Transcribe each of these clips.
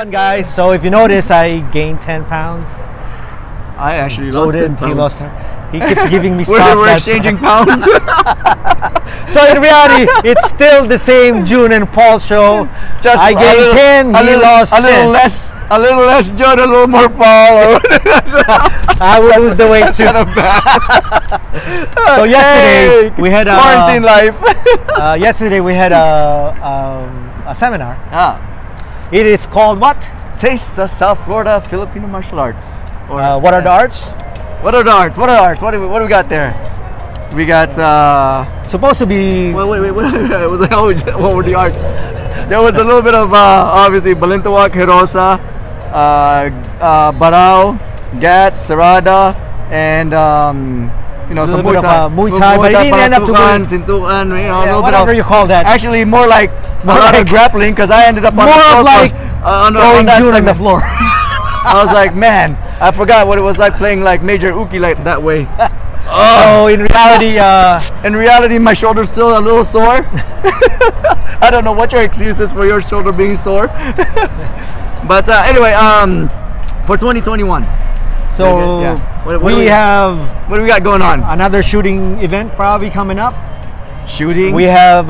on, guys. So if you notice, I gained 10 pounds. I actually lost 10 pounds. He lost 10. He keeps giving me stuff. We're exchanging pounds. So in reality, it's still the same June and Paul show. Just I gained 10, he lost 10. A little less June, a little more Paul. I will lose the weight too. So yesterday we had a quarantine life. Yesterday we had a seminar. It is called what? Taste the South Florida Filipino martial arts. What are the arts? What are the arts? What are the arts? What do we got there? We got supposed to be. Wait. It was like, what were the arts? There was a little bit of obviously Balintawak, Heyrosa, Barao, Gat, Serrada, and you know, some Muay Thai, but it didn't end up to Sintukan, you know, a little whatever bit of, you call that. Actually, more like grappling, because I ended up on the floor. More like throwing June on the floor. I was like, man, I forgot what it was like playing like Major Uki like that way. Oh, in reality, my shoulder's still a little sore. I don't know what your excuse is for your shoulder being sore. But anyway, for 2021. So what do we got going on? Another shooting event probably coming up. Shooting. We have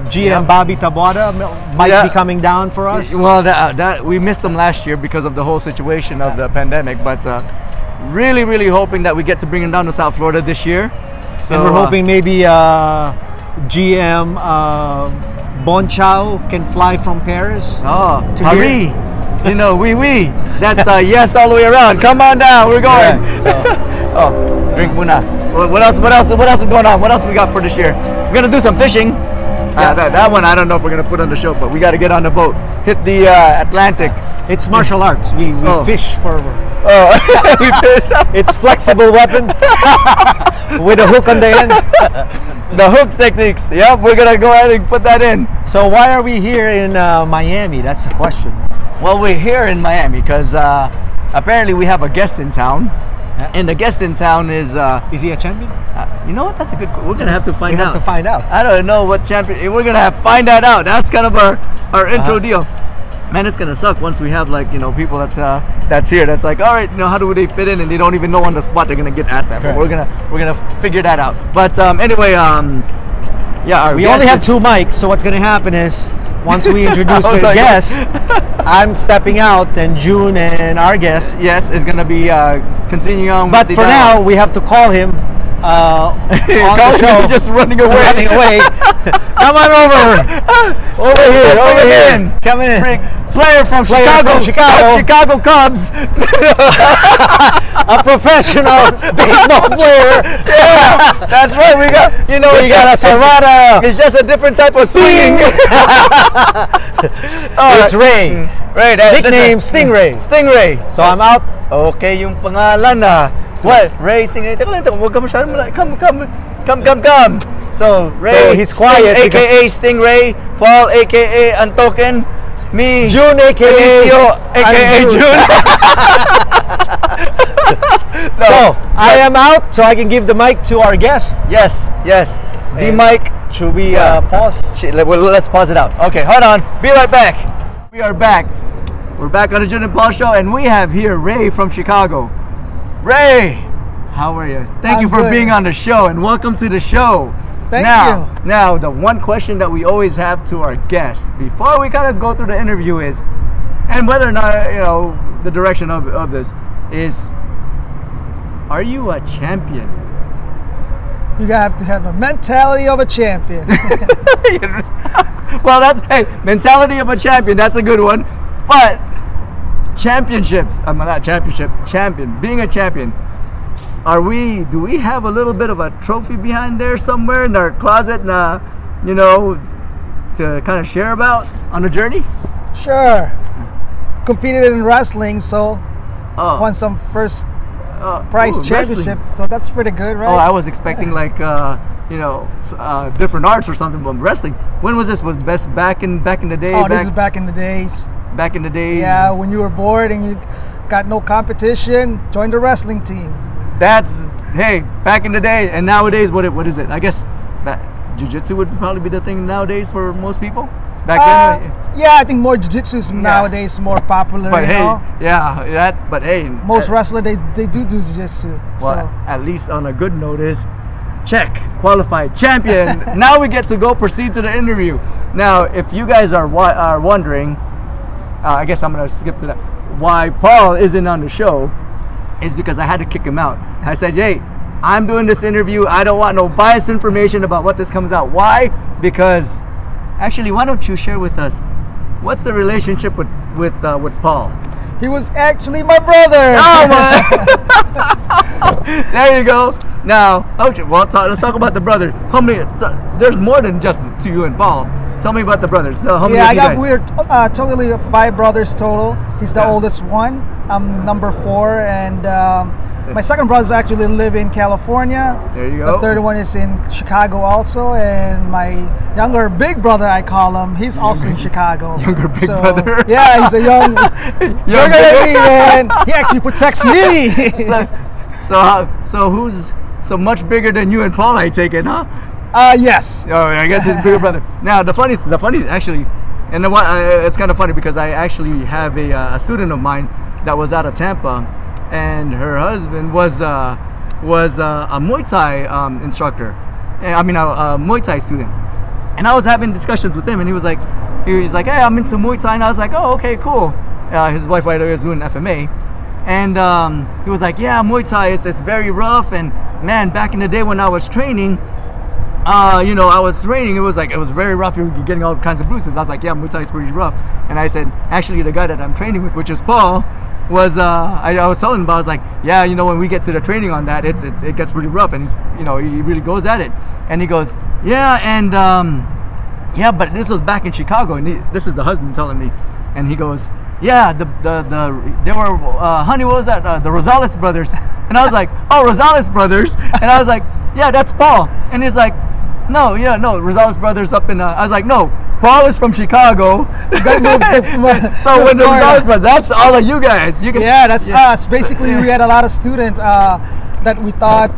GM Bobby Taboada might be coming down for us. Well, that we missed him last year because of the whole situation of the pandemic, but really hoping that we get to bring him down to South Florida this year. So and we're hoping maybe GM Bonchao can fly from Paris. To Paris. You know, that's yes all the way around. Come on down, we're going. Drink muna. What else is going on? What else we got for this year? We're gonna do some fishing. That one I don't know if we're gonna put on the show, but we got to get on the boat, hit the Atlantic. It's martial arts. We fish for. We fish. It's flexible weapon with a hook on the end. The hook techniques. Yep, we're gonna go ahead and put that in. So why are we here in Miami? That's the question. Well, we're here in Miami because apparently we have a guest in town. And the guest in town is he a champion? You know what? That's a good. We're gonna have to find out. We have to find out. I don't know what champion. We're gonna find that out. That's kind of our intro deal. Man, it's gonna suck once we have like people that's here. That's like, all right, how do they fit in? And they don't even know on the spot they're gonna get asked that. But we're gonna figure that out. But anyway, we only have 2 mics. So what's gonna happen is once we introduce the guest, I'm stepping out, and June and our guest is gonna be continuing on. But for now, we have to call him on the show. Just running away. Come on over here. Come in. Player from Chicago Cubs. A professional baseball player. Yeah, that's right. We got we got a Serrada. It's just a different type of swinging. It's Ray. Nickname Stingray. Stingray. So I'm out. Okay, yung pangalan na. What? Ray Stingray. Come. So Ray, he's quiet. AKA Stingray. Paul, AKA Antoken. Me, June, AKA AKA June. So I am out, so I can give the mic to our guest. Yes. The mic. Should we pause? Let's pause it out. Okay, hold on. Be right back. We are back. We're back on the June and Paul show, and we have here Ray from Chicago. Ray, how are you? Thank you for being on the show, and welcome to the show. Thank you. Now, the one question that we always have to our guests before we kind of go through the interview is, and whether or not, the direction of this is, are you a champion? You have to have a mentality of a champion. Well, mentality of a champion, that's a good one. But championships, champion, being a champion, do we have a little bit of a trophy behind there somewhere in our closet, to kind of share about on the journey? Sure. Competed in wrestling, so won some first prize championship, so that's pretty good, right? Oh, I was expecting like different arts or something, but wrestling. When was this? Was best back in the day? Oh, this is back in the days. Back in the days. Yeah, when you were bored and you got no competition, joined the wrestling team. Back in the day. And nowadays, what is it? I guess jiu-jitsu would probably be the thing nowadays for most people. Back then, yeah, I think more jiu-jitsu is nowadays more popular. But hey, know? But hey, most wrestlers they do jiu-jitsu. Well, so. at least on a good note is, check, qualified champion. Now we get to go proceed to the interview. Now, if you guys are wondering, I guess I'm gonna skip to that. Why Paul isn't on the show is because I had to kick him out. I said, hey, I'm doing this interview. I don't want no biased information about what this comes out. Why? Because, actually, why don't you share with us what's the relationship with Paul? He was actually my brother. Oh my! There you go. Now, okay. Well, let's talk about the brother. How many? There's more than just you and Paul. Tell me about the brothers. So how many we're totally 5 brothers total. He's the oldest one. I'm number 4, and my second brother actually live in California. There you go. The third one is in Chicago also, and my younger big brother, I call him, he's also in Chicago. Younger big brother. Yeah, he's a younger than me, man. He actually protects me. So who's so much bigger than you and Paul? I take it, huh? Yes. Oh, I guess it's bigger brother. Now the funny actually, and it's kind of funny because I actually have a student of mine that was out of Tampa, and her husband was a Muay Thai instructor. I mean, a Muay Thai student. And I was having discussions with him, and he was like, hey, I'm into Muay Thai, and I was like, oh, okay, cool. His wife right there is doing FMA, and he was like, yeah, Muay Thai it's very rough, and man, back in the day when I was training. It was very rough. You were getting all kinds of bruises. I was like, yeah, Muay Thai is pretty rough. And I said, actually, the guy that I'm training with, which is Paul, was I was telling him about. I was like, yeah, when we get to the training on that, it gets pretty rough, and he's he really goes at it. And he goes, yeah, and but this was back in Chicago, and this is the husband telling me, and he goes, yeah, they were honey, what was that? The Rosales brothers. And I was like, oh, Rosales brothers. And I was like, yeah, that's Paul. And he's like, no, Rosales brothers up in. I was like, no, Paul is from Chicago. So when the Rosales brothers, that's all of you guys. That's us. Basically, we had a lot of students that we thought,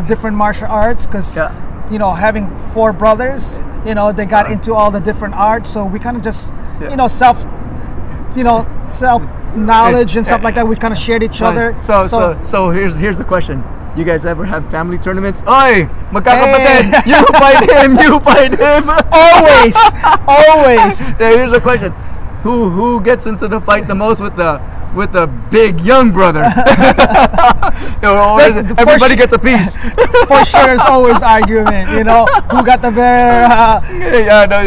different martial arts, because having 4 brothers, they got into all the different arts. So we kind of just, self knowledge and stuff like that. We kind of shared each other. So here's the question. You guys ever have family tournaments? Oi, magkakapatid! You fight him! Always! Here's the question. Who gets into the fight the most with the big young brother? Everybody gets a piece. For sure, there's always argument. Who got the better?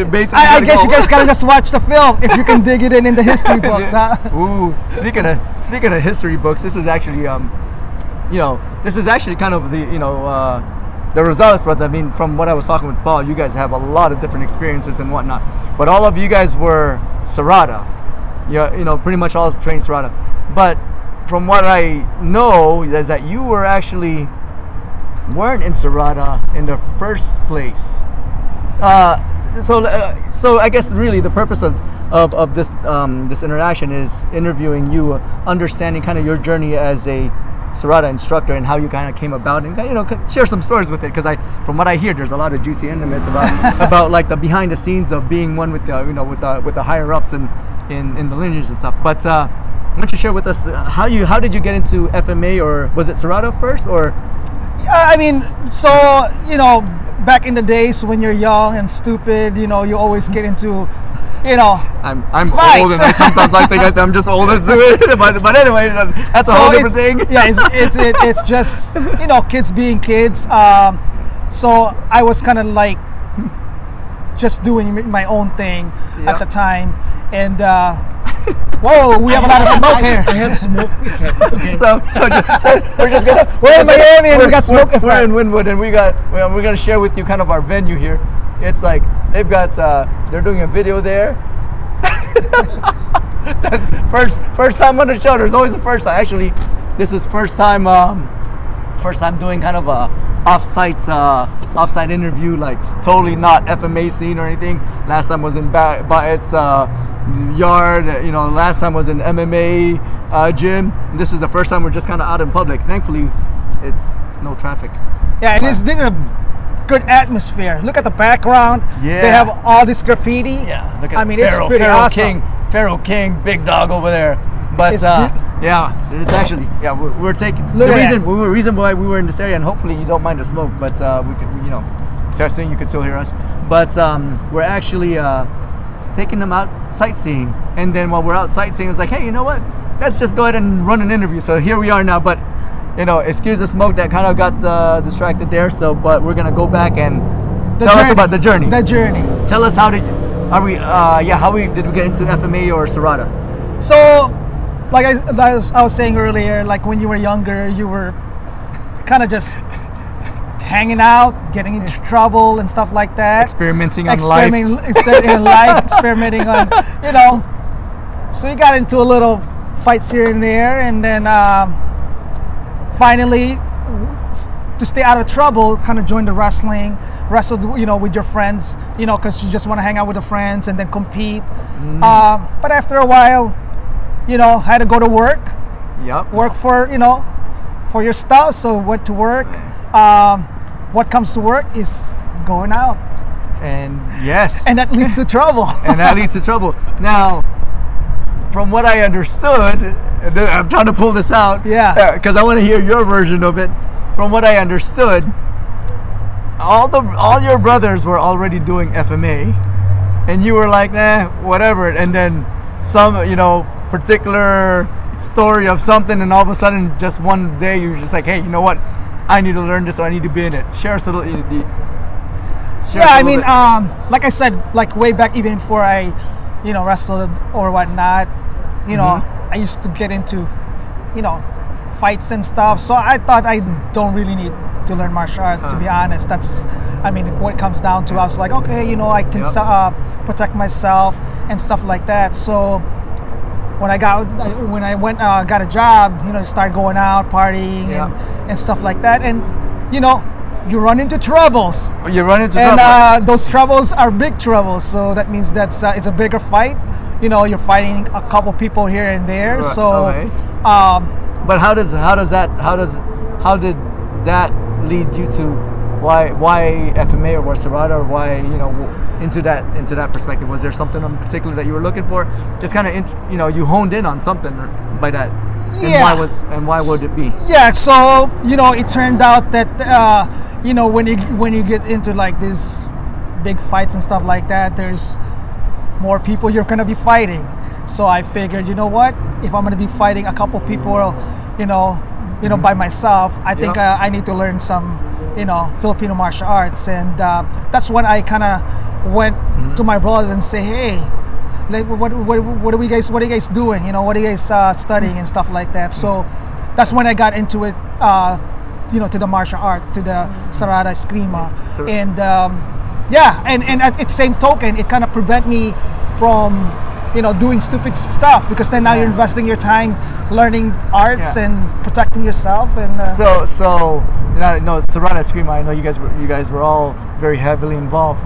Basically. I guess you guys gotta just watch the film if you can dig it in the history books, huh? Ooh, speaking of history books, this is actually kind of the Rosales brothers. I mean, from what I was talking with Paul, you guys have a lot of different experiences and whatnot. But all of you guys were Serrada. Pretty much all trained Serrada. But from what I know is that you weren't in Serrada in the first place. So I guess really the purpose of this interaction is interviewing you, understanding kind of your journey as a Serrada instructor and how you kind of came about, and share some stories with it, because from what I hear, there's a lot of juicy intimates about like the behind the scenes of being one with the higher ups in the lineage and stuff. But why don't you share with us how did you get into FMA, or was it Serrada first, or? I mean, so back in the days when you're young and stupid, you always get into. I'm old, and I sometimes think I'm just old and stupid. But anyway, that's a whole different thing. Yeah, it's just kids being kids. So I was kind of like just doing my own thing at the time, and whoa, we have a lot of smoke here. I have smoke effect. Okay. So we're just gonna. We're in Miami, and we got smoke effect. We're in Wynwood, and we're gonna share with you kind of our venue here. It's like they've got they're doing a video there. first time on the show. There's always a first time. Actually, this is first time doing kind of a offsite interview, like totally not FMA scene or anything. Last time was in it's yard. Last time was in MMA gym. This is the first time we're just kind of out in public. Thankfully, it's no traffic. Yeah, and this is good atmosphere. Look at the background. Yeah. They have all this graffiti. Yeah. Look at I mean, it's pretty awesome. Pharaoh King, big dog over there. But yeah, it's actually we're taking the reason why we were in this area, and hopefully you don't mind the smoke, but we could testing, you can still hear us. But we're actually taking them out sightseeing, and then while we're out sightseeing, it's like, hey, you know what? Let's just go ahead and run an interview. So here we are now, but excuse the smoke that kind of got distracted there. So, but we're gonna go back and tell us about the journey. The journey. Tell us how did we get into FMA or Serrada? So, like I was saying earlier, like when you were younger, you were kind of just hanging out, getting into trouble and stuff like that. Experimenting on life. Experimenting on, So we got into a little fights here and there, and then finally, to stay out of trouble, kind of joined the wrestled, with your friends, because you just want to hang out with the friends and then compete. But after a while, had to go to work. Yep. Work for your stuff. So went to work. What comes to work is going out. And yes. And that leads to trouble. Now, from what I understood, I'm trying to pull this out. Yeah. Because I want to hear your version of it. From what I understood, all your brothers were already doing FMA, and you were like, nah, whatever. And then some, particular story of something, and all of a sudden, just one day, you're just like, hey, you know what? I need to learn this, or I need to be in it. Share us a little. Like I said, like way back, even before I, wrestled or whatnot, I used to get into, fights and stuff. So I thought I don't really need to learn martial art, to be honest. That's, what it comes down to. I was like, okay, I can protect myself and stuff like that. So when I got a job, started going out, partying and stuff like that. And, you run into troubles. And those troubles are big troubles. So that means it's a bigger fight. You're fighting a couple people here and there. Right. So, okay. But how did that lead you to why FMA or why Serrada, or why into that perspective? Was there something in particular that you were looking for? Just kind of you honed in on something by that. Yeah. And why would it be? Yeah. So it turned out that when you get into like these big fights and stuff like that, there's more people you're gonna be fighting. So I figured, what? If I'm gonna be fighting a couple people, by myself, I think I need to learn some, Filipino martial arts, and that's when I kind of went to my brothers and say, hey, like, what are you guys doing? What are you guys studying and stuff like that? So that's when I got into it, to the martial art, to the Serrada, Eskrima, and and at the same token, it kind of prevent me from doing stupid stuff, because then now you're investing your time learning arts and protecting yourself. And so Serrada, Eskrima, I know you guys were all very heavily involved.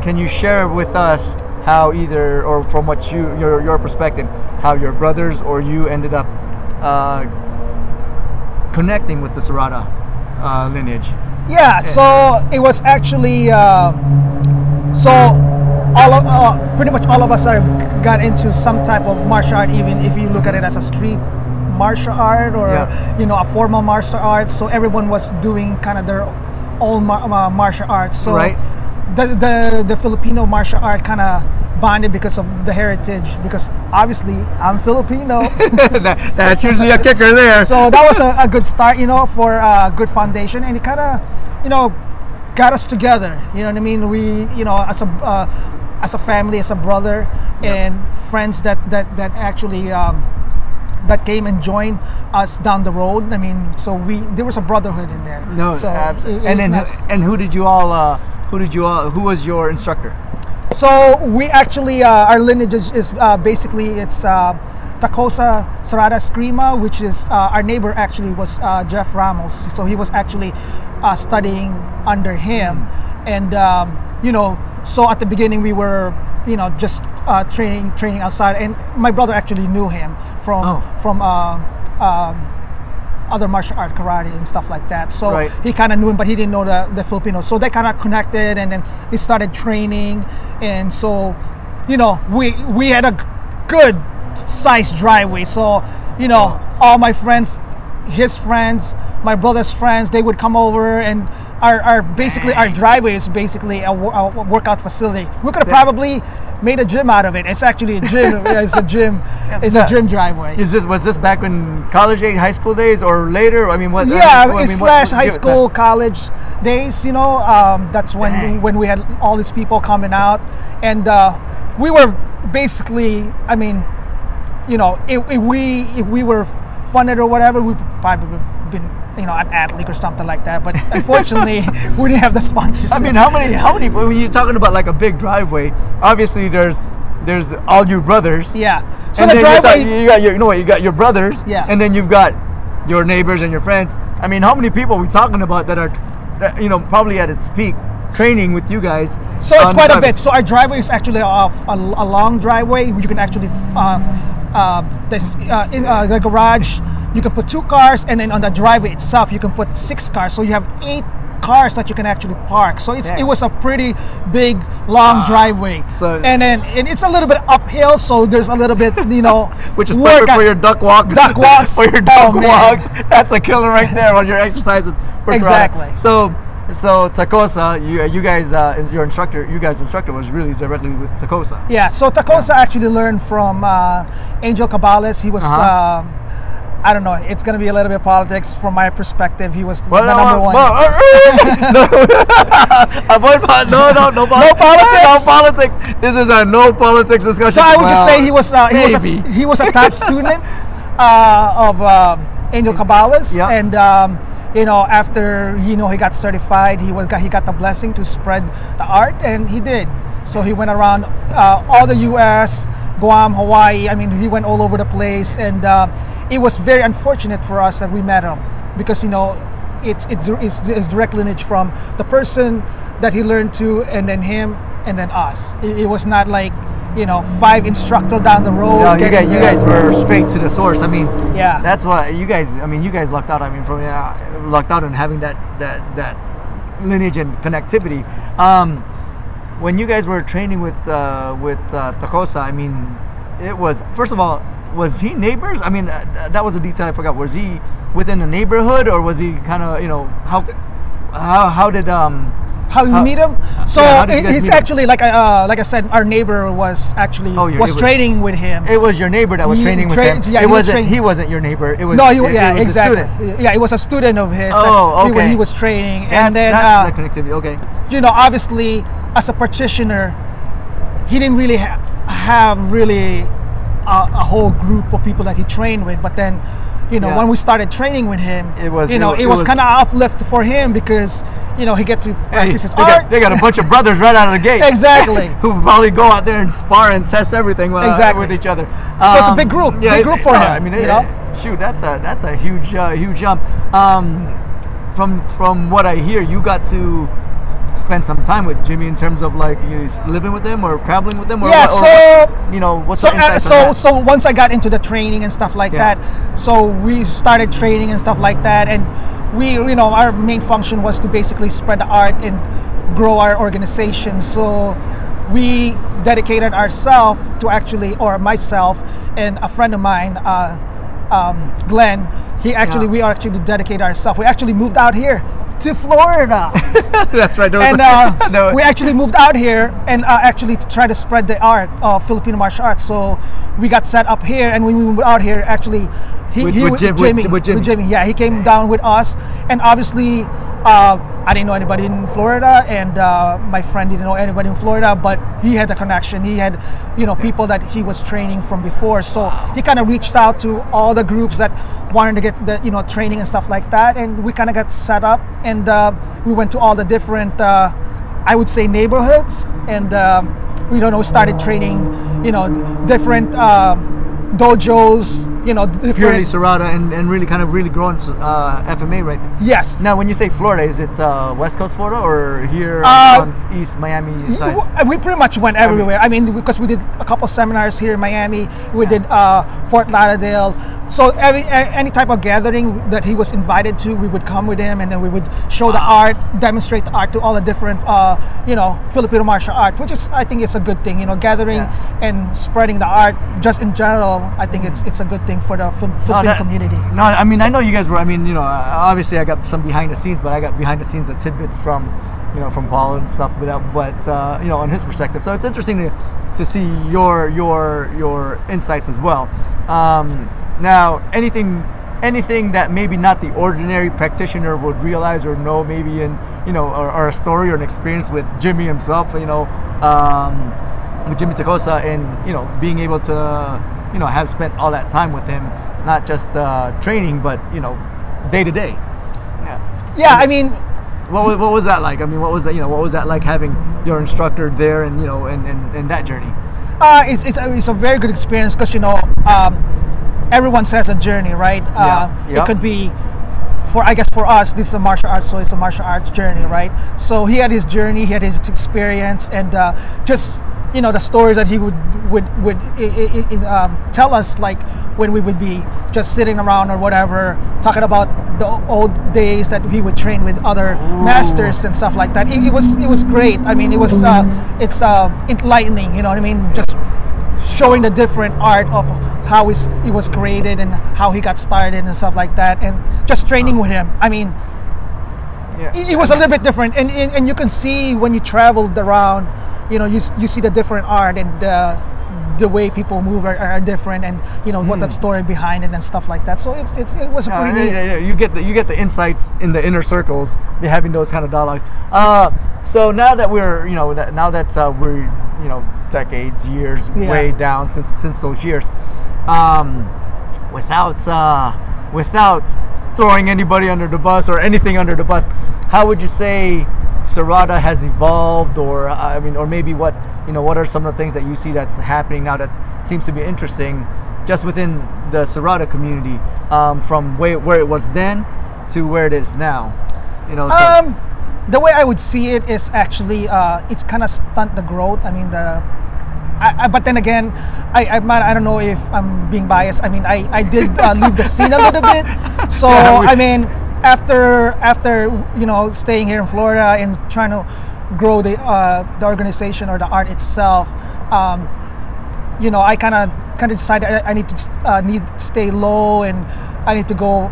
Can you share with us how either, or from what your perspective, how your brothers or you ended up connecting with the Serrada lineage? Yeah, so it was actually pretty much all of us got into some type of martial art, even if you look at it as a street martial art or a formal martial art. So everyone was doing kind of their own martial arts. So the Filipino martial art kind of bonded because of the heritage, because obviously I'm Filipino. That's usually a kicker there. So that was a good start, for a good foundation, and it kind of, got us together. You know what I mean? We, as a family, as a brother, and friends that actually that came and joined us down the road. So there was a brotherhood in there. No, so and who was your instructor? So we actually, our lineage is basically, it's Tacosa, Serrada, Eskrima, which is our neighbor actually was Jeff Ramos. So he was actually studying under him. And, so at the beginning we were, just training outside. And my brother actually knew him from other martial art, karate and stuff like that. So Right. he kind of knew him, but he didn't know the Filipino. So they kind of connected, and then they started training. And so, you know, we had a good sized driveway. So, you know, all my friends, his friends, my brother's friends, they would come over, and our driveway is basically a workout facility. We could have probably made a gym out of it. It's actually a gym. It's a gym. It's a gym driveway. Was this back in college days, high school days, or later? I mean, what? Yeah, slash high school, college days. You know, that's when we had all these people coming out, and we were basically. I mean, you know, if we were funded or whatever, we probably been, you know, an athlete or something like that. But unfortunately, we didn't have the sponsorship. I mean, how many? When you're talking about like a big driveway, obviously there's all your brothers. Yeah. So and the driveway, you got your brothers. Yeah. And then you've got your neighbors and your friends. I mean, how many people are we talking about that are, you know, probably at its peak training with you guys? So it's quite a bit. So our driveway is actually a long driveway. You can actually in the garage, you can put 2 cars, and then on the driveway itself, you can put 6 cars. So you have 8 cars that you can actually park. So it was a pretty big, long driveway. So, and it's a little bit uphill, so there's a little bit, you know, which is perfect for your duck walk. Duck walks. For your duck walks. That's a killer right there on your exercises. Exactly. So Tacosa, you guys, your instructor, was really directly with Tacosa. Yeah. So Tacosa actually learned from Angel Cabales. He was. I don't know. It's going to be a little bit of politics from my perspective. He was the number one. No politics. No politics. No politics. This is a no politics discussion. So I would just say he was a top student of Angel Cabales, and you know, after he got certified, he got the blessing to spread the art, and he did. So he went around all the U.S., Guam, Hawaii. I mean, he went all over the place, and it was very unfortunate for us that we met him, because, you know, it's direct lineage from the person that he learned to, and then him, and then us. It was not like, you know, 5 instructors down the road. No, you guys were straight to the source. I mean, yeah, that's why you guys lucked out. I mean, lucked out in having that lineage and connectivity. When you guys were training with Tacosa, I mean, it was, first of all, was he neighbors? I mean, that was a detail I forgot. Was he within the neighborhood, or was he kind of, you know, how did how you meet him? So it's actually like I said, our neighbor was actually training with him. It was your neighbor that was training with him. Yeah, he wasn't your neighbor. It was exactly. A student. Yeah, it was a student of his. Okay. He was training, and then that's the connectivity. Okay. You know, obviously, as a practitioner, he didn't really have a whole group of people that he trained with. But then, you know, when we started training with him, it was kind of uplift for him, because, you know, he get to practice his art. They got a bunch of brothers right out of the gate. Exactly. Who probably go out there and spar and test everything with each other. So it's a big group. Big group for him. I mean, shoot, that's a huge jump. From what I hear, you got to spend some time with Jimmy in terms of like you living with him or traveling with him, or what's the insights on that? So once I got into the training and stuff like that, so we started training and stuff like that, and we, you know, our main function was to basically spread the art and grow our organization. So we dedicated ourselves to myself and a friend of mine, Glenn. We actually dedicated ourselves. We actually moved out here to Florida. That's right. We actually moved out here and actually to try to spread the art of Filipino martial arts. So we got set up here, and when we moved out here, actually, Jimmy. Yeah, he came down with us, and obviously, I didn't know anybody in Florida, and my friend didn't know anybody in Florida, but he had the connection. He had, you know, people that he was training from before. So he kind of reached out to all the groups that wanted to get the, you know, training and stuff like that, and we kind of got set up, and we went to all the different, I would say, neighborhoods, and we started training, you know, different dojos, different. Purely Serrada and really kind of really growing FMA right there. Yes. Now, when you say Florida, is it West Coast Florida or here on East Miami side? We pretty much went everywhere. I mean, because we did a couple seminars here in Miami. We did Fort Lauderdale. So any type of gathering that he was invited to, we would come with him, and then we would show the art, demonstrate the art to all the different, Filipino martial art, which is, I think, it's a good thing. Gathering and spreading the art just in general. I think it's a good thing for the Filipino community. No, I mean, I know you guys were. I mean, obviously I got some behind the scenes, but I got behind the scenes tidbits from Paul and stuff. But on his perspective, so it's interesting to see your insights as well. Now, anything that maybe not the ordinary practitioner would realize or know, maybe in or a story or an experience with Jimmy himself, with Jimmy Tacosa, and being able to have spent all that time with him, not just training, but day to day. Yeah, I mean, what was that like? I mean, what was that like having your instructor there and and that journey? It's a very good experience because everyone has a journey, right? It could be for us, this is a martial arts, so it's a martial arts journey, right? So he had his journey, he had his experience, and just the stories that he would tell us, like when we would be just sitting around or whatever, talking about the old days that he would train with other masters and stuff like that. It was great. I mean, it's enlightening. You know what I mean? Just showing the different art of how it was created and how he got started and stuff like that, and just training with him. I mean, it was a little bit different, and you can see when you traveled around, you see the different art and the way people move are different, and what that story behind it and stuff like that. So it was pretty neat. Yeah. You get the insights in the inner circles, having those kind of dialogues. So now that we're we're decades, years way down since those years, without throwing anybody under the bus or anything under the bus, how would you say Serrada has evolved, or maybe what are some of the things that you see that's happening now that seems to be interesting just within the Serrada community, from where it was then to where it is now? The way I would see it is actually it's kind of stunt the growth. I mean, but then again, I don't know if I'm being biased. I mean, I did leave the scene a little bit. So I mean, after staying here in Florida and trying to grow the organization or the art itself, I kind of decided I need to stay low, and I need to go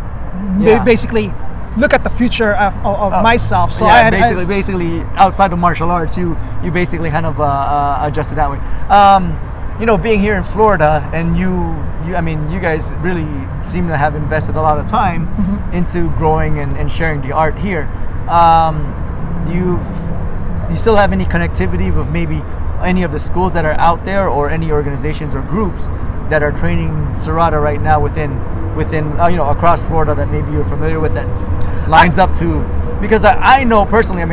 basically look at the future of myself. So basically outside of martial arts, you basically kind of adjusted that way. Being here in Florida, and you guys really seem to have invested a lot of time into growing and sharing the art here. Do you still have any connectivity with maybe any of the schools that are out there, or any organizations or groups that are training Serrada right now within across Florida that maybe you're familiar with, that lines up to? Because I know personally, I'm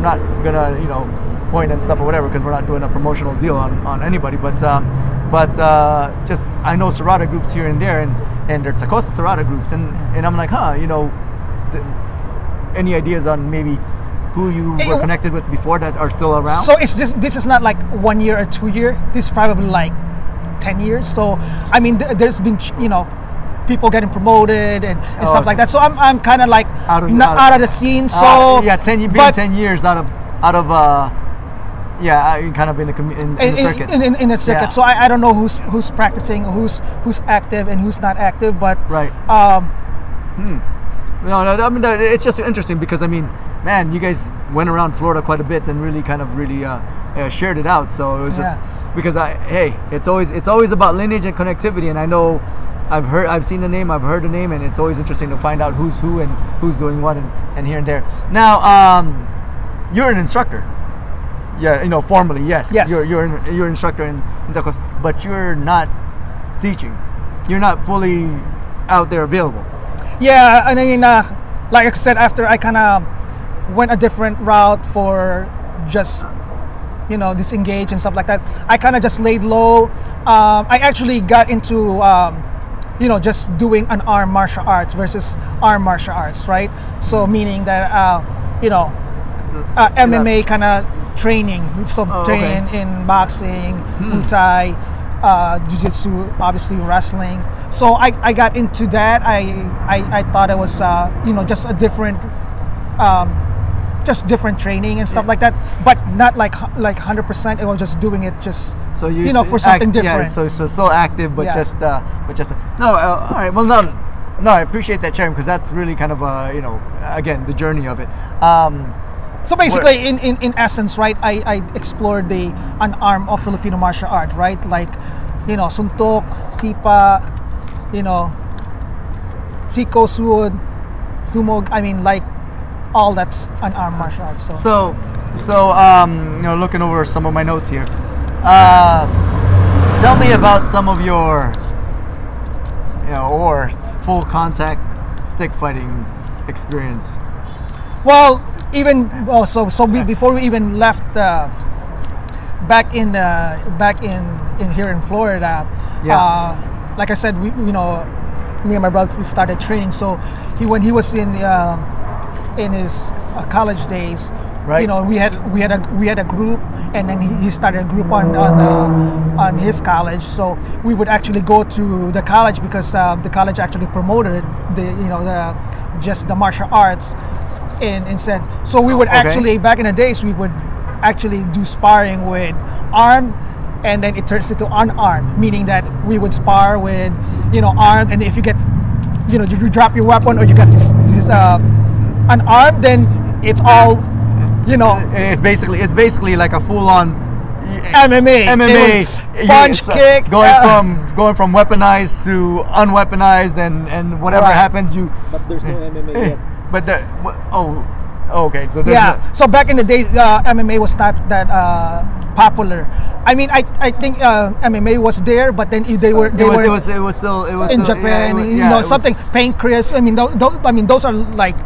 not gonna point and stuff or whatever, because we're not doing a promotional deal on anybody, but just I know Serrada groups here and there, and they're Tacosa Serrada groups, and I'm like, any ideas on maybe who you were connected with before that are still around? So this is not like 1 year or 2 year. This is probably like 10 years. So I mean, there's been people getting promoted and stuff like that. So I'm kind of like out of the scene. So 10 years out of kind of in the circuit. In the circuit. So I don't know who's practicing, who's active and who's not active. But right. No, I mean, it's just interesting because man, you guys went around Florida quite a bit and really shared it out. So it was just because it's always about lineage and connectivity, and I know I've seen the name, I've heard the name, and it's always interesting to find out who's who and who's doing what and here and there. Now, you're an instructor. Yeah, formally, yes. You're an instructor in Tacosa, but you're not teaching. You're not fully out there available. Yeah, and I mean, like I said, after I kind of went a different route for just disengage and stuff like that, I kind of just laid low. I actually got into just doing an arm martial arts versus arm martial arts, right? So meaning that MMA kind of training, so training in boxing, Muay Thai, jiu-jitsu, obviously wrestling. So I got into that. I thought it was just a different different training and stuff like that, but not like 100%. It was just doing it just for something different. Yeah, so still active, but just no. All right. Well, no, I appreciate that, Chairman, because that's really kind of again, the journey of it. So basically, in essence, right, I explored an arm of Filipino martial art, right? Like, suntok, sipa, siko, suod, sumog. I mean, like, all that's an arm martial art. So looking over some of my notes here, tell me about some of your, or full contact stick fighting experience. Well, before we even left back in here in Florida, like I said, me and my brothers, we started training. So when he was in his college days, right? We had a group, and then he started a group on his college. So we would actually go to the college because the college actually promoted the martial arts. And said, so we would actually, back in the days, we would actually do sparring with arm, and then it turns into unarmed, meaning that we would spar with armed, and if you get you drop your weapon or you got this unarmed, then it's all it's basically like a full-on MMA punch, kick, going from weaponized to unweaponized, and whatever happens, but there's no MMA yet. But okay. So so back in the day, MMA was not that popular. I mean, I think MMA was there, but then it was still in Japan. Something Pancreas. I mean, those are like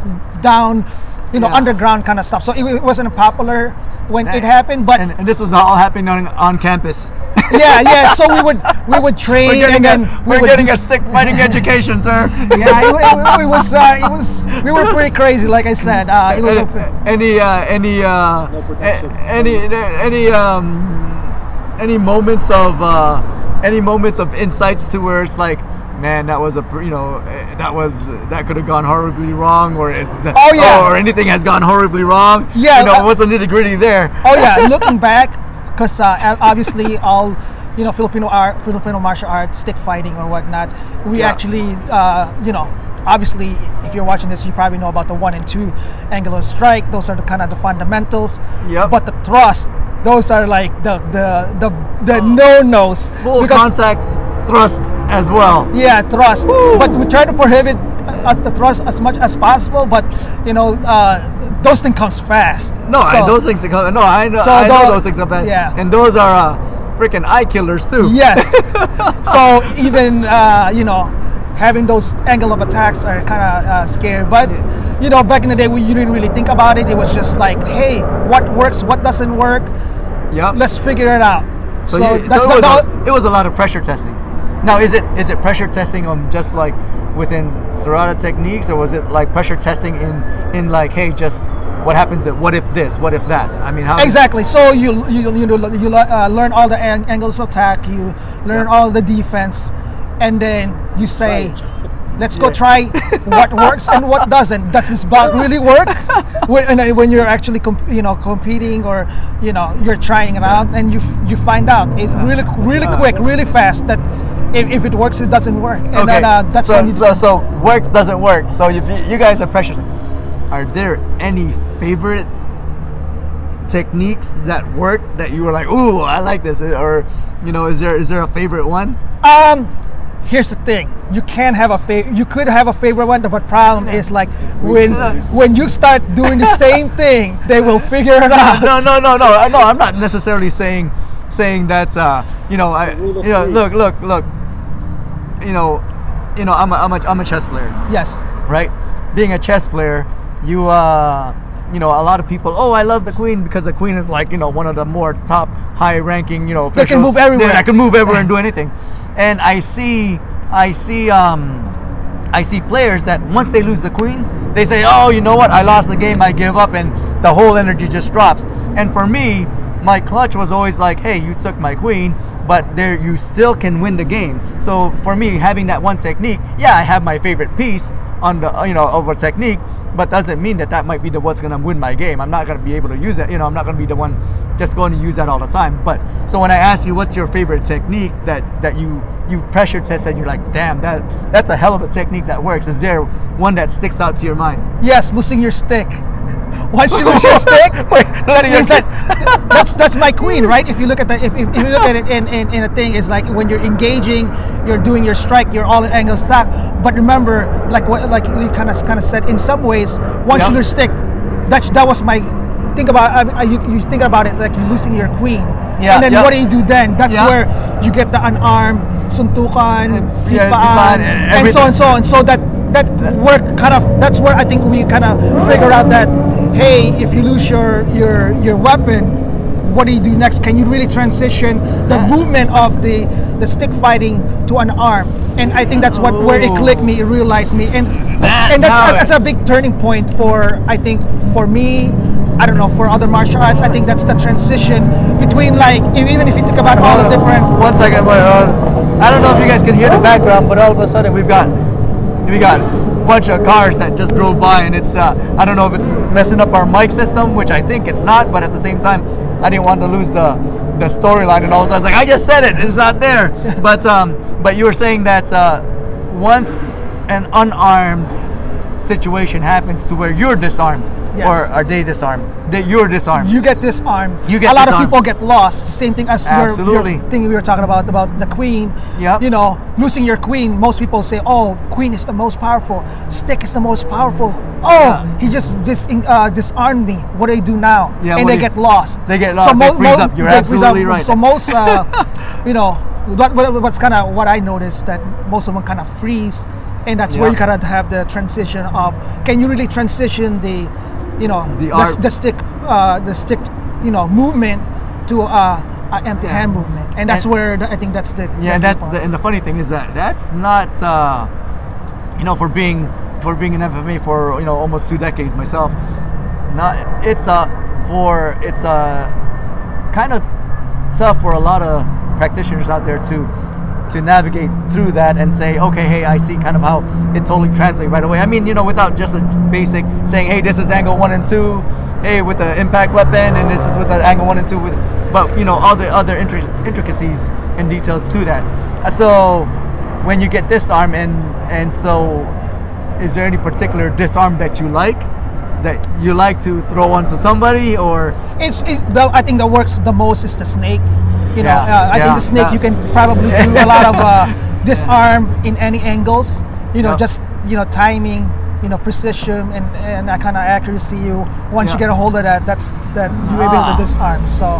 down, underground kind of stuff. So it wasn't popular when it happened. But and this was all happening on campus. Yeah. So we would train, we're getting a stick fighting education, sir. Yeah, it was. We were pretty crazy, like I said. It was no protection. Any moments of insights to where it's like, man, that was that could have gone horribly wrong, or or anything has gone horribly wrong. Yeah, what's the nitty gritty there? Oh yeah, looking back. Because obviously all Filipino martial arts, stick fighting or whatnot, we actually obviously if you're watching this, you probably know about the 1 and 2 angle of strike. Those are the fundamentals. Yep. But the thrust, those are like the no-nos. Full contact thrust as well. Yeah, thrust. Woo. But we try to prohibit the thrust as much as possible. But those things comes fast. Those things come. No, I know. I know those things come fast. Yeah. And those are freaking eye killers too. Yes. So even having those angle of attacks are kind of scary. But back in the day, you didn't really think about it. It was just like, hey, what works, what doesn't work. Yep. Let's figure it out. It was a lot of pressure testing. Now, is it pressure testing on just like within Serrada techniques, or was it like pressure testing in like, hey, just what happens what if this, what if that? I mean, how exactly? So you learn all the angles of attack, you learn all the defense, and then you say, let's go try what works and what doesn't. Does this block really work? When you're actually competing, or you're trying it out, and you find out it really quick, really fast, that if it works, it doesn't work. And then, that's so work doesn't work. So if you guys are pressure, are there any favorite techniques that work that you were like, ooh, I like this, or is there a favorite one? Here's the thing: you can't have you could have a favorite one, but problem is like when you start doing the same thing, they will figure it out. No. I'm not necessarily saying that. Look. I'm a chess player. Yes. Right. Being a chess player, a lot of people, I love the queen because the queen is like, one of the more top high ranking, they can move everywhere. I can move everywhere and do anything. And I see I see players that once they lose the queen, they say, oh, you know what, I lost the game, I give up, and the whole energy just drops. And for me, my clutch was always like, hey, you took my queen, but there you still can win the game. So for me, having that one technique, yeah, I have my favorite piece on the over technique, but doesn't mean that might be the what's gonna win my game. I'm not gonna be able to use it. I'm not gonna be the one just going to use that all the time. But so when I ask you what's your favorite technique that you pressure test and you're like, damn, that's a hell of a technique that works. Is there one that sticks out to your mind? Yes, losing your stick. Once you lose your stick, that's my queen, right? If you look at if you look at it in a thing, it's like when you're engaging, you're doing your strike, you're all in angle stack. But remember, like you kind of said, in some ways, once you lose stick, that was my think about. You think about it like you're losing your queen, and then what do you do then? That's where you get the unarmed suntukan, sipaan, and so on, so on. So that work kind of, that's where I think we kind of figure out that, hey, if you lose your weapon, what do you do next? Can you really transition the movement of the stick fighting to an arm? And I think that's where it clicked me, it realized me, and that's a big turning point for, I think, for me. I don't know, for other martial arts, I think that's the transition between, like, even if you think about all the different. 1 second, I don't know if you guys can hear the background, but all of a sudden we got a bunch of cars that just drove by, and it's I don't know if it's messing up our mic system, which I think it's not, but at the same time I didn't want to lose the storyline, and all of a sudden I was like, I just said it, it's not there. But you were saying that once an unarmed situation happens to where you're disarmed, or are they disarmed? You're disarmed. You get disarmed. You get a lot disarmed. of people get lost. The same thing as your thing we were talking about the queen. Yep. You know, losing your queen. Most people say, "Oh, queen is the most powerful. Stick is the most powerful." Oh, he just disarmed me. What do I do now? Yeah, and they get lost. They get lost. So they freeze up. You're absolutely right. So most, what's kind of what I noticed, that most of them kind of freeze. And that's where you kind of have the transition of, can you really transition the stick movement to empty hand movement, and that's where I think that's the and the funny thing is that's not for being in MMA for almost 2 decades myself. It's kind of tough for a lot of practitioners out there to navigate through that and say, okay, hey, I see kind of how it totally translates right away. I mean, without just a basic saying, hey, this is angle 1 and 2, hey, with the impact weapon, and this is with the angle 1 and 2, but all the other intricacies and details to that. So when you get disarm, and so is there any particular disarm that you like to throw onto somebody, or? I think that works the most is the snake. I think the snake, you can probably do a lot of disarm in any angles. Just timing, precision, and that kind of accuracy. Once you get a hold of that, you're able to disarm. So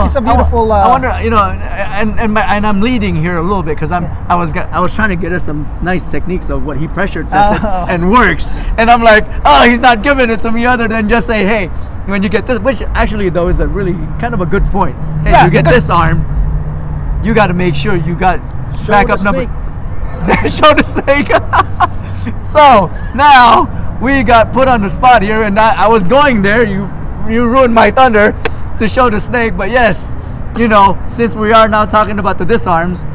it's a beautiful. I wonder, and I'm leading here a little bit because I was trying to get us some nice techniques of what he pressure tested and works, and I'm like, oh, he's not giving it to me other than just say, hey, when you get this, which actually though is a really kind of a good point. Hey, you get disarmed, you got to make sure you got backup number. Show the snake. So now we got put on the spot here, and I was going there. You ruined my thunder to show the snake, but yes, since we are now talking about the disarms,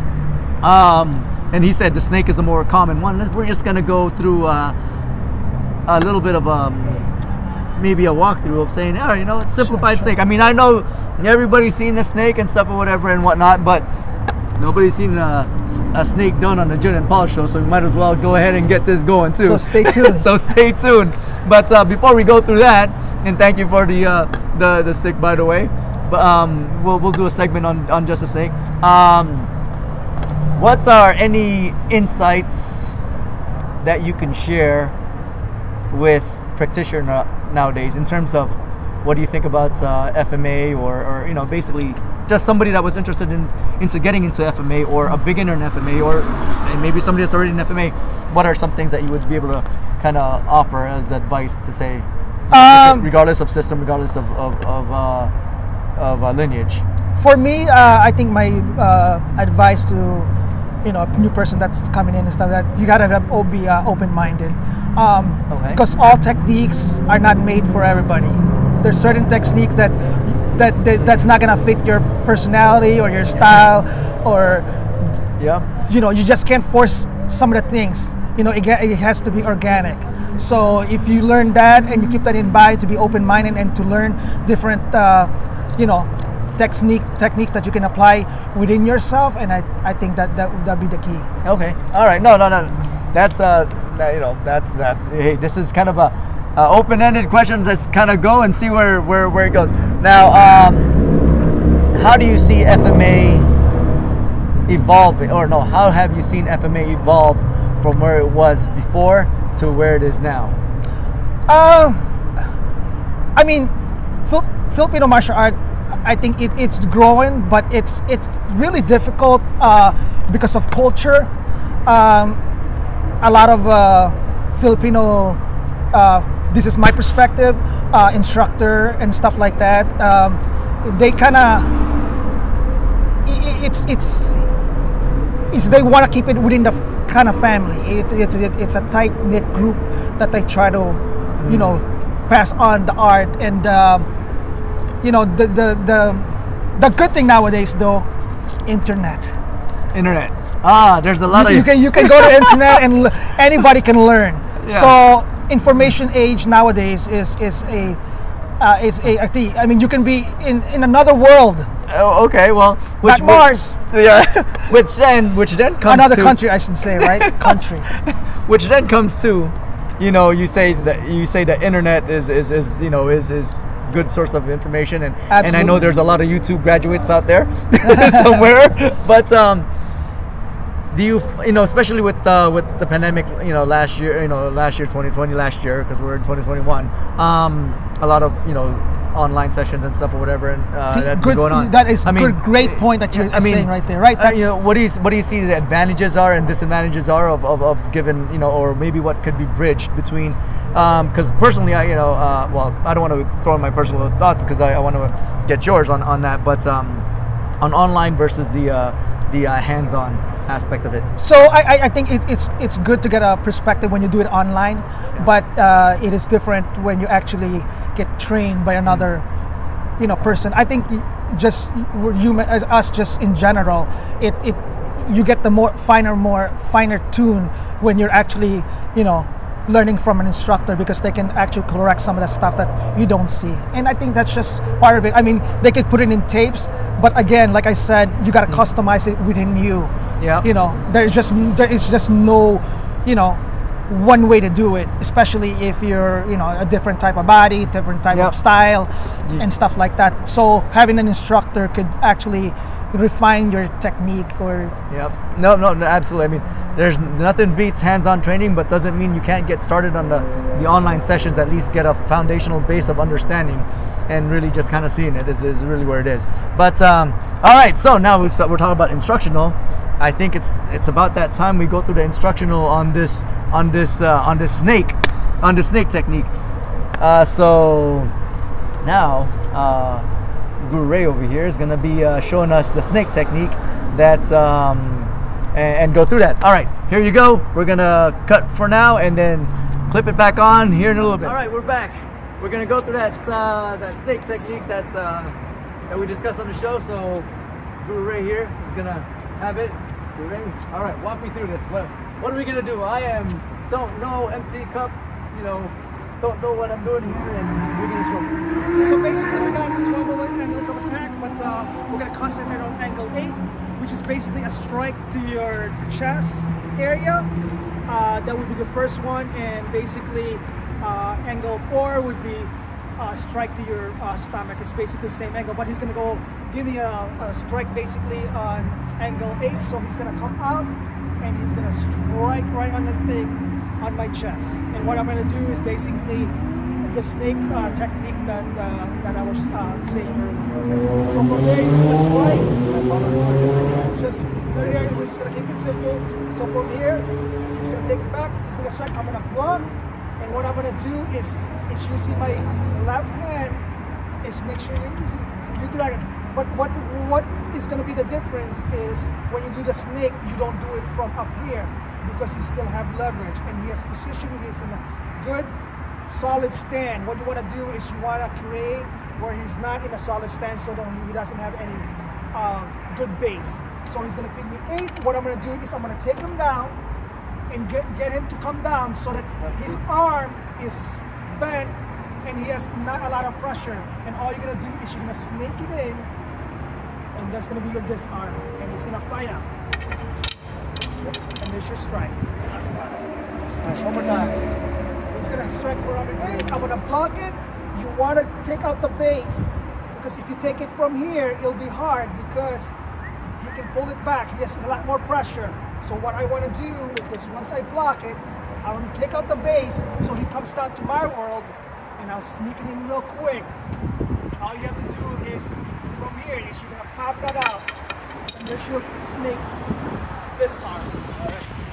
and he said the snake is the more common one. We're just gonna go through a little bit of maybe a walkthrough of saying, simplified snake. I mean, I know everybody's seen the snake and stuff or whatever and whatnot, but nobody's seen a snake done on the Jun and Paul show, so we might as well go ahead and get this going too. So stay tuned. But before we go through that, and thank you for the stick, by the way. But we'll do a segment on just a snake. What are any insights that you can share with practitioner nowadays in terms of what do you think about FMA or basically just somebody that was interested into getting into FMA, or a beginner in FMA, or maybe somebody that's already in FMA? What are some things that you would be able to kind of offer as advice to say, regardless of system, regardless of lineage? For me, I think my advice to new person that's coming in and stuff, that you gotta be open-minded, Okay. because all techniques are not made for everybody. There's certain techniques that's not gonna fit your personality or your style, or Yeah. you just can't force some of the things. It has to be organic. So if you learn that and you keep that in mind, to be open-minded and to learn different techniques that you can apply within yourself, and I think that'd be the key. Okay. All right. No. That's that's hey, this is kind of a open-ended question. Just kind of go and see where it goes. Now, how do you see FMA evolving, or no? How have you seen FMA evolve from where it was before to where it is now? I mean, Filipino martial art, I think it's growing, but it's really difficult because of culture. A lot of Filipino, this is my perspective, instructor and stuff like that, they kind of, they want to keep it within the kind of family. It's a tight knit group that they try to, pass on the art. And the good thing nowadays, though, internet. There's a lot of you can go to internet and anybody can learn. Yeah. So information age nowadays is a thing. I mean, you can be in another world. Oh, okay. Well, Not Mars. Yeah. which then comes Another to, country, I should say, right? Country. Which then comes to, you say that internet is good source of information, and I know there's a lot of YouTube graduates out there somewhere. But do you especially with the pandemic, last year 2020, because we're in 2021, a lot of online sessions and stuff or whatever, and that's been going on. That is great point that you're saying right there, right? That's, what do you see the advantages are and disadvantages are of given, or maybe what could be bridged between, because personally I don't want to throw in my personal thoughts, because I want to get yours on that, but on online versus the hands-on aspect of it. So I think it's good to get a perspective when you do it online, but it is different when you actually get trained by another person. I think just us just in general, you get the finer tune when you're actually learning from an instructor, because they can actually correct some of the stuff that you don't see. And I think that's just part of it. I mean, they could put it in tapes, but again, like I said, you got to customize it within you. Yeah. There is just no, one way to do it, especially if you're, a different type of body, different type of style, and stuff like that. So having an instructor could actually refine your technique or. Yep. No, absolutely. I mean, there's nothing beats hands-on training, but doesn't mean you can't get started on the online sessions. At least get a foundational base of understanding, and really just kind of seeing it is really where it is. But all right, so now we're talking about instructional. I think it's about that time we go through the instructional on this snake technique. So now Guru Ray over here is gonna be showing us the snake technique that and go through that. All right, here you go. We're gonna cut for now and then clip it back on here in a little bit. All right, we're back. We're gonna go through that snake technique that we discussed on the show. So Guru Ray here is gonna have it. Guru Ray, all right, walk me through this. What are we gonna do? Don't know, empty cup, don't know what I'm doing here, and we're gonna show you. So basically, we got 12 angles of attack, but we're gonna concentrate on angle 8, which is basically a strike to your chest area. That would be the first one, and basically angle 4 would be strike to your stomach. It's basically the same angle, but he's gonna go give me a strike basically on angle 8. So he's gonna come out and he's gonna strike right on the thing on my chest. And what I'm gonna do is basically the snake technique that I was saying earlier. So from there, he's gonna strike. Just there, we're just gonna keep it simple. So from here, he's gonna take it back. He's gonna strike. I'm gonna block. And what I'm gonna do is using my left hand is make sure you drag it. But what is going to be the difference is when you do the snake, you don't do it from up here because you still have leverage and he has position. He's in a good, solid stand. What you want to do is you want to create where he's not in a solid stand so he doesn't have any good base. So he's going to feed me 8. What I'm going to do is I'm going to take him down and get him to come down so that his arm is bent and he has not a lot of pressure. And all you're going to do is you're going to snake it in, and that's going to be your disarm, and he's going to fly out. And there's your strike. Right, one more time. He's going to strike for 8. I'm going to block it. You want to take out the base, because if you take it from here, it'll be hard because he can pull it back. He has a lot more pressure. So what I want to do is once I block it, I want to take out the base so he comes down to my world, and I'll sneak it in real quick. And all you have to do is from here is you're going to pop that out, and there's your snake disarm.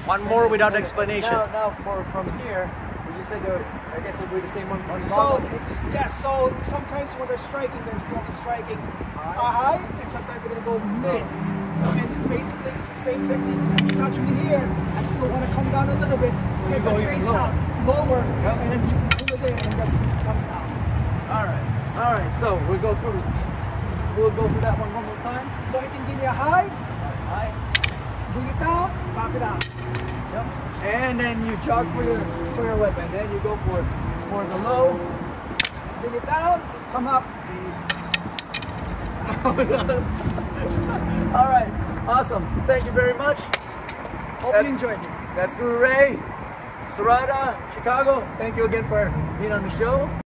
One more without explanation. Now from here, you said I guess it'll be the same one on So yeah, so sometimes when they're striking, they're going to be striking high, and sometimes they're going to go mid. And basically it's the same technique. If you touch me here, I still want to come down a little bit to get the base out lower, and then you can pull it in, and that's when it comes out. All right. So we'll go through that one more time. So he can give me a high, bring it down, pop it out. Yep. And then you jog for your weapon. Then you go for the low, bring it down, come up. All right, awesome. Thank you very much. Hope you enjoyed it. That's Guru Ray, Serrada, Chicago. Thank you again for being on the show.